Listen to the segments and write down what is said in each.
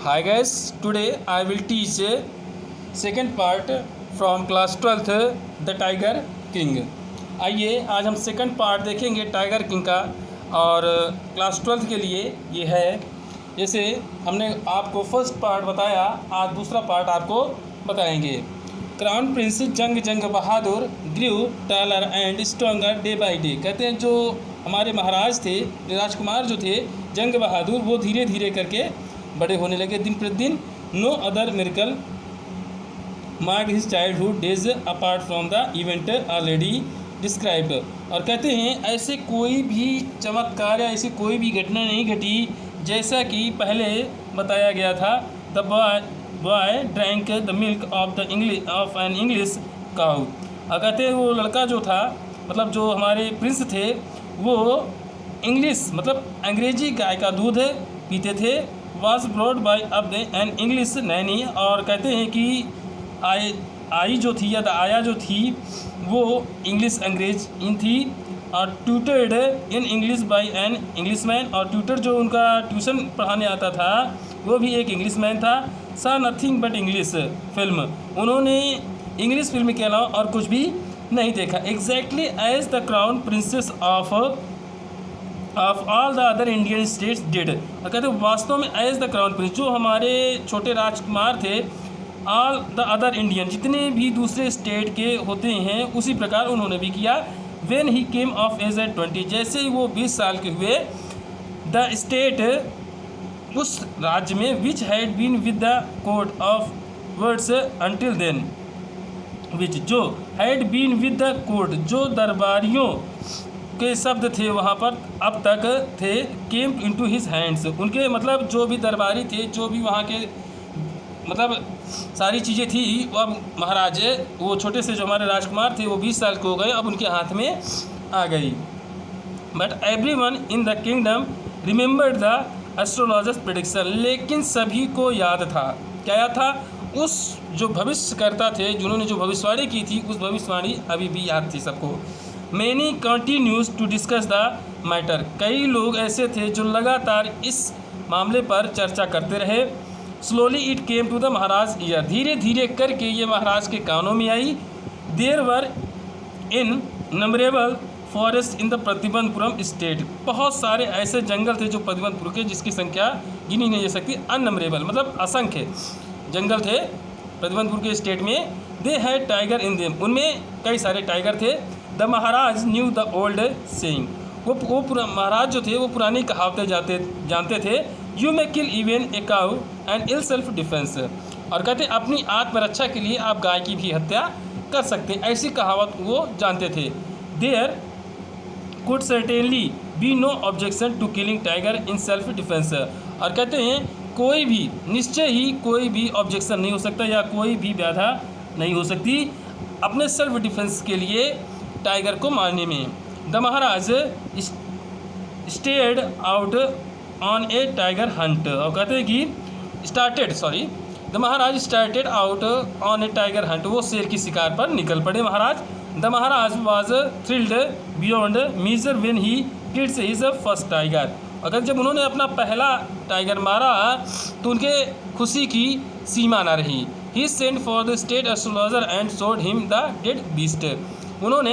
Hi guys, today I will teach second part from class 12th The Tiger King। आइए आज हम second part देखेंगे tiger king का और क्लास 12th के लिए ये है। जैसे हमने आपको फर्स्ट पार्ट बताया, आज दूसरा पार्ट आपको बताएंगे। Crown prince Jang Bahadur grew taller and stronger day by day. कहते हैं जो हमारे महाराज थे, राजकुमार जो थे जंग बहादुर, वो धीरे धीरे करके बड़े होने लगे दिन प्रतिदिन। No other miracle mark his childhood days apart from the event already described. और कहते हैं ऐसे कोई भी चमत्कार या ऐसी कोई भी घटना नहीं घटी जैसा कि पहले बताया गया था। The boy drank the milk of an English cow. और कहते हैं वो लड़का जो था, मतलब जो हमारे प्रिंस थे, वो इंग्लिश मतलब अंग्रेजी गाय का दूध पीते थे। वॉज ब्रॉड बाय अब एन इंग्लिश नैनी। और कहते हैं कि आई जो थी या आया जो थी वो इंग्लिश अंग्रेज इन थी। और tutored in English by an Englishman. और ट्यूटर जो उनका ट्यूशन पढ़ाने आता था वो भी एक इंग्लिशमैन था। Saw nothing but English film. उन्होंने इंग्लिश फिल्म के अलावा और कुछ भी नहीं देखा। Exactly as the crown princes of all the other Indian states did. और कहते हैं वास्तव में एज द क्राउन प्रिंस, जो हमारे छोटे राजकुमार थे, ऑल द अदर इंडियन जितने भी दूसरे स्टेट के होते हैं उसी प्रकार उन्होंने भी किया। When he came of age at 20, जैसे ही वो 20 साल के हुए, द स्टेट उस राज्य में which had been with the code of words until then, which जो had been with the code जो दरबारियों के शब्द थे वहाँ पर अब तक थे, केम इनटू हिज हैंड्स। उनके मतलब जो भी दरबारी थे, जो भी वहाँ के मतलब सारी चीज़ें थी, वो अब महाराज वो छोटे से जो हमारे राजकुमार थे वो 20 साल के हो गए, अब उनके हाथ में आ गई। But everyone in the kingdom remembered the astrologers prediction. लेकिन सभी को याद था, क्या याद था? उस जो भविष्यकर्ता थे जिन्होंने जो भविष्यवाणी की थी, उस भविष्यवाणी अभी भी याद थी सबको। Many continues to discuss the matter. कई लोग ऐसे थे जो लगातार इस मामले पर चर्चा करते रहे। Slowly it came to the Maharaj ear. धीरे धीरे करके ये महाराज के कानों में आई। There were innumerable forest in the Pratibandhapuram state. बहुत सारे ऐसे जंगल थे जो प्रतिबंधपुर के, जिसकी संख्या गिनी नहीं जा सकती। अननंबरेबल मतलब असंख्य जंगल थे प्रतिबंधपुर के स्टेट में। They had tiger in them, उनमें कई सारे टाइगर थे। The Maharaja knew the old saying. वो महाराज जो थे वो पुरानी कहावतें जानते थे। You may kill even a cow and in self defence. और कहते अपनी आत्मरक्षा के लिए आप गाय की भी हत्या कर सकते हैं, ऐसी कहावत वो जानते थे। There could certainly be no objection to killing tiger in self defence. और कहते हैं कोई भी निश्चय ही कोई भी ऑब्जेक्शन नहीं हो सकता या कोई भी बाधा नहीं हो सकती अपने सेल्फ डिफेंस के लिए टाइगर को मारने में। The Maharaj stared out on a tiger hunt. और कहते हैं कि the Maharaj started out on a tiger hunt. वो शेर की शिकार पर निकल पड़े Maharaj. The Maharaj was thrilled beyond measure when he kills his first tiger. अगर जब उन्होंने अपना पहला टाइगर मारा तो उनके खुशी की सीमा ना रही। He sent for the state astrologer and showed him the dead beast. उन्होंने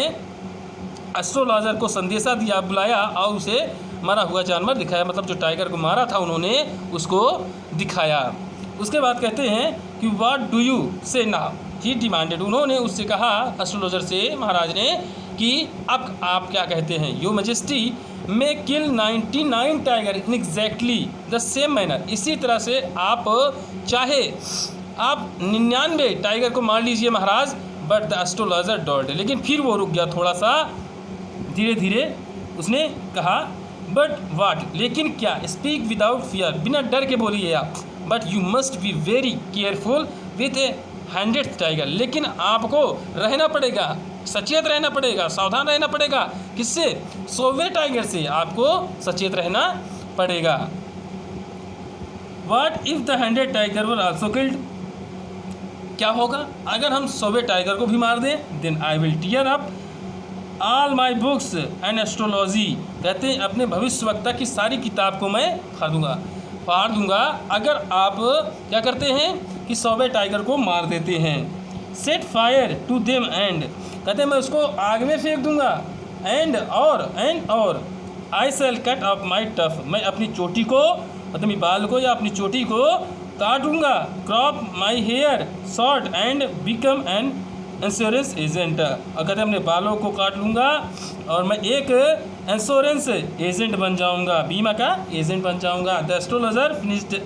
एस्ट्रोलॉजर को संदेशा दिया, बुलाया और उसे मरा हुआ जानवर दिखाया। मतलब जो टाइगर को मारा था उन्होंने उसको दिखाया। उसके बाद कहते हैं कि व्हाट डू यू से नाउ, ही डिमांडेड। उन्होंने उससे कहा, एस्ट्रोलॉजर से महाराज ने, कि अब आप क्या कहते हैं? You majesty may kill 99 tiger in exactly the same manner. इसी तरह से आप चाहे आप 99 टाइगर को मार लीजिए महाराज। बट द एस्ट्रोलॉजर डॉल्ड, लेकिन फिर वो रुक गया थोड़ा सा, धीरे धीरे उसने कहा, बट वाट, लेकिन क्या? स्पीक विदाउट फियर, बिना डर के बोलिए आप। But you must be very careful with A 100th tiger. लेकिन आपको रहना पड़ेगा, सचेत रहना पड़ेगा, सावधान रहना पड़ेगा। किससे? 100वें टाइगर से आपको सचेत रहना पड़ेगा। What if the 100 tiger were also killed. क्या होगा अगर हम 100वें टाइगर को भी मार दें? Then I will tear up all my books and astrology. कहते हैं अपने भविष्यवक्ता की सारी किताब को मैं खा दूँगा। फाड़ दूंगा अगर आप क्या करते हैं कि 100वें टाइगर को मार देते हैं। Set fire to them and, कहते हैं मैं उसको आग में फेंक दूंगा। एंड और I shall cut off my tuft, मैं अपनी चोटी को मतलब बाल को या अपनी चोटी को काटूंगा। Crop my hair short and become an insurance agent, और कहते हैं अपने बालों को काट लूँगा और मैं एक इंश्योरेंस एजेंट बन जाऊँगा, बीमा का एजेंट बन जाऊँगा। The astrologer finished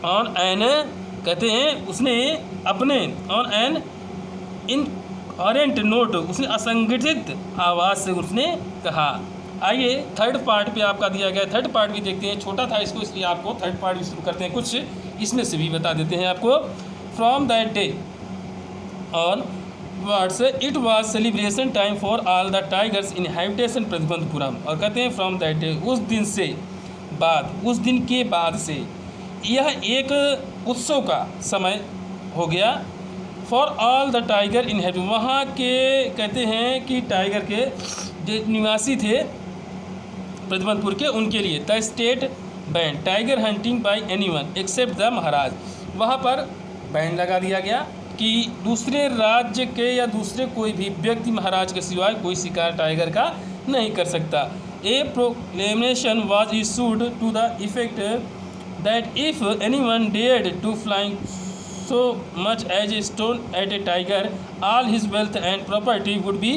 on an, कहते हैं उसने अपने ऑन एन इनऑरेंट नोट, उसने असंगठित आवाज़ से उसने कहा। आइए थर्ड पार्ट पे आपका दिया गया थर्ड पार्ट भी देखते हैं। छोटा था इसको इसलिए आपको थर्ड पार्ट भी शुरू करते हैं, कुछ इसमें से भी बता देते हैं आपको। From that day on words it was celebration time for all the tigers in habitation Pratibandapuram, और कहते हैं फ्रॉम दैट डे, उस दिन से बाद, उस दिन के बाद से यह एक उत्सव का समय हो गया। For all the tiger in habit, वहाँ के कहते हैं कि टाइगर के जो निवासी थे प्रतिबंधपुर के, उनके लिए the state banned tiger hunting by anyone except the Maharaj, वहाँ पर बैंड लगा दिया गया कि दूसरे राज्य के या दूसरे कोई भी व्यक्ति महाराज के सिवाय कोई शिकार टाइगर का नहीं कर सकता। A proclamation was issued to the effect that if anyone dared to flying so much as a stone at a tiger, all his wealth and property would be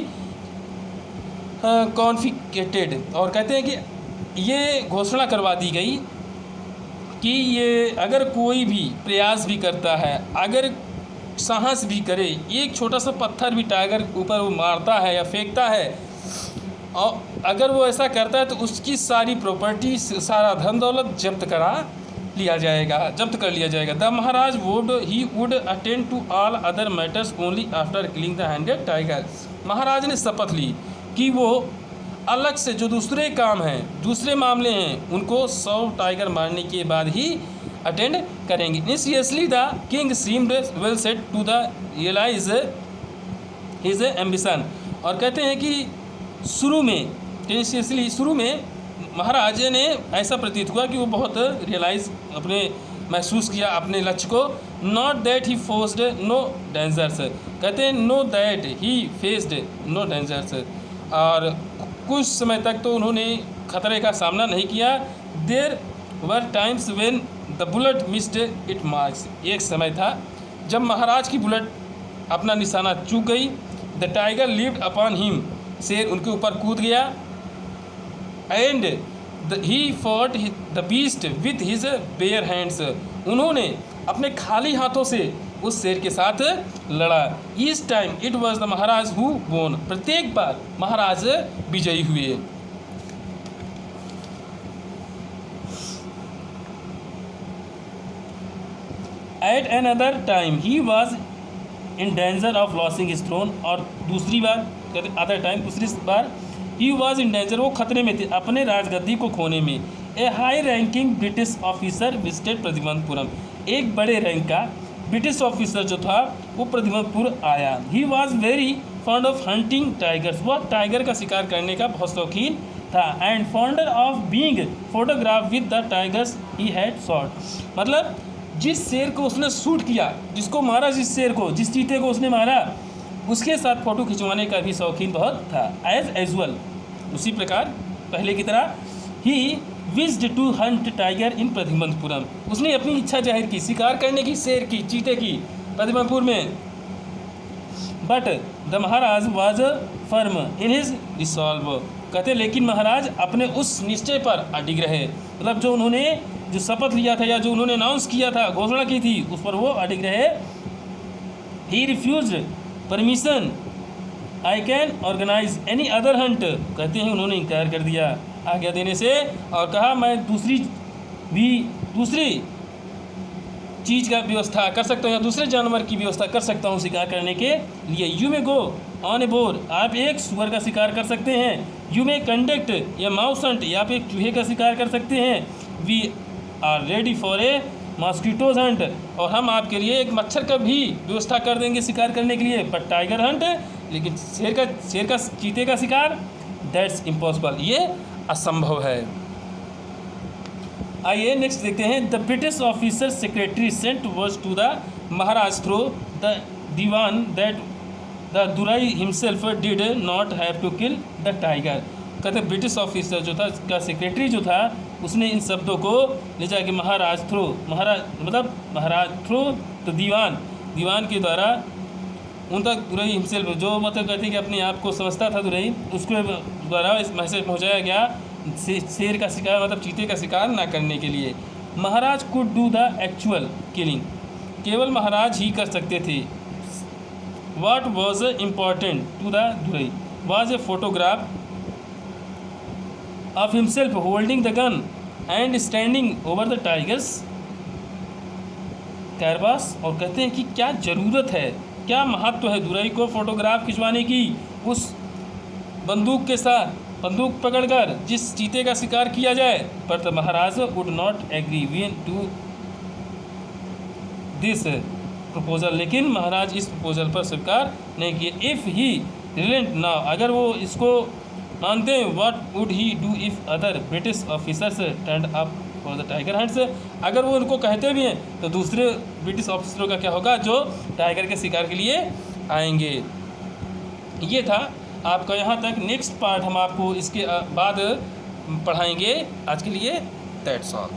confiscated, और कहते हैं कि ये घोषणा करवा दी गई कि ये अगर कोई भी प्रयास भी करता है, अगर साहस भी करे, एक छोटा सा पत्थर भी टाइगर ऊपर वो मारता है या फेंकता है, और अगर वो ऐसा करता है तो उसकी सारी प्रॉपर्टी, सारा धन दौलत जब्त कर लिया जाएगा। The Maharaj would attend to all other matters only after killing the 100 tiger, Maharaj ने शपथ ली कि वो अलग से जो दूसरे काम हैं, दूसरे मामले हैं, उनको 100 टाइगर मारने के बाद ही अटेंड करेंगे। Initially the king seemed well set to the realize his ambition, और कहते हैं कि शुरू में महाराज ने ऐसा प्रतीत हुआ कि वो बहुत रियलाइज महसूस किया अपने लक्ष्य को। Not that he forced no dangers, कहते हैं no that he faced no dangers, और कुछ समय तक तो उन्होंने खतरे का सामना नहीं किया। There were times when the bullet missed it marks, एक समय था जब महाराज की बुलेट अपना निशाना चूक गई। The tiger lived upon him, शेर उनके ऊपर कूद गया। And he fought the beast with his bare hands, उन्होंने अपने खाली हाथों से उस शेर के साथ लड़ा। इस time it was the Maharaja who won, प्रत्येक बार महाराज विजयी हुए। At another time he was in danger of losing his throne, और दूसरी बार अदर टाइम दूसरी बार ही वॉज इन डेंजर, वो खतरे में थे अपने राजगद्दी को खोने में। A high ranking British officer visited Pratibandhapuram, एक बड़े रैंक का ब्रिटिश ऑफिसर जो था वो प्रतिबंधपुर आया। He was very fond of hunting tigers, वह टाइगर का शिकार करने का बहुत शौकीन था। And fonder of being photograph with the tigers he had shot, मतलब जिस शेर को उसने शूट किया, जिसको मारा, जिस शेर को, जिस चीते को उसने मारा, उसके साथ फ़ोटो खिंचवाने का भी शौकीन बहुत था। एज एजुअल, उसी प्रकार पहले की तरह, he wished to hunt tiger in Pratibandhapuram, उसने अपनी इच्छा जाहिर की शिकार करने की, शेर की, चीते की प्रतिबंधपुर में। But the Maharaj was firm in his resolve, कहते लेकिन महाराज अपने उस निश्चय पर अडिग रहे, मतलब जो उन्होंने जो शपथ लिया था या जो उन्होंने अनाउंस किया था, घोषणा की थी, उस पर वो अडिग रहे। He refused permission I can organise any other hunt, कहते हैं उन्होंने इनकार कर दिया आज्ञा देने से, और कहा मैं दूसरी चीज़ का व्यवस्था कर सकता हूँ या दूसरे जानवर की व्यवस्था कर सकता हूँ शिकार करने के लिए। You may go on a boar, आप एक सुअर का शिकार कर सकते हैं। You may conduct a mouse hunt, या आप एक चूहे का शिकार कर सकते हैं। We are ready for a mosquitoes hunt, और हम आपके लिए एक मच्छर का भी व्यवस्था कर देंगे शिकार करने के लिए। बट टाइगर हंट, लेकिन शेर का चीते का शिकार, दैट्स इम्पॉसिबल, ये असंभव है। आइए नेक्स्ट देखते हैं। The British officer secretary sent words to the Maharaja through the Dewan that the Durai himself did not have to kill the tiger. कहते ब्रिटिश ऑफिसर जो था का सेक्रेटरी जो था उसने इन शब्दों को ले जाके महाराज थ्रू, महाराज थ्रू तो दीवान के द्वारा उन तक दुराई हिमसेल्फ जो मतलब कहते कि अपने आप को समझता था दुराई, उसके द्वारा इस मैसेज पहुँचाया गया शेर का शिकार मतलब चीते का शिकार ना करने के लिए। Maharaj could do the actual killing, केवल महाराज ही कर सकते थे। What was important to the Durai was a photograph of himself holding the gun and standing over the tigers कैरबास। और कहते हैं कि क्या ज़रूरत है, क्या महत्व है दुराई को फोटोग्राफ खिंचवाने की, उस बंदूक के साथ बंदूक पकड़कर जिस चीते का शिकार किया जाए। पर the Maharaj would not agree even to this proposal, लेकिन महाराज इस प्रपोजल पर स्वीकार नहीं किए। इफ़ ही रिलेंट नाउ, अगर वो इसको मानते हैं, what would he do if other British officers turn up for the tiger hunts, अगर वो उनको कहते भी हैं तो दूसरे ब्रिटिश ऑफिसरों का क्या होगा जो टाइगर के शिकार के लिए आएंगे। ये था आपका यहाँ तक। नेक्स्ट पार्ट हम आपको इसके बाद पढ़ाएंगे। आज के लिए दैट्स ऑल।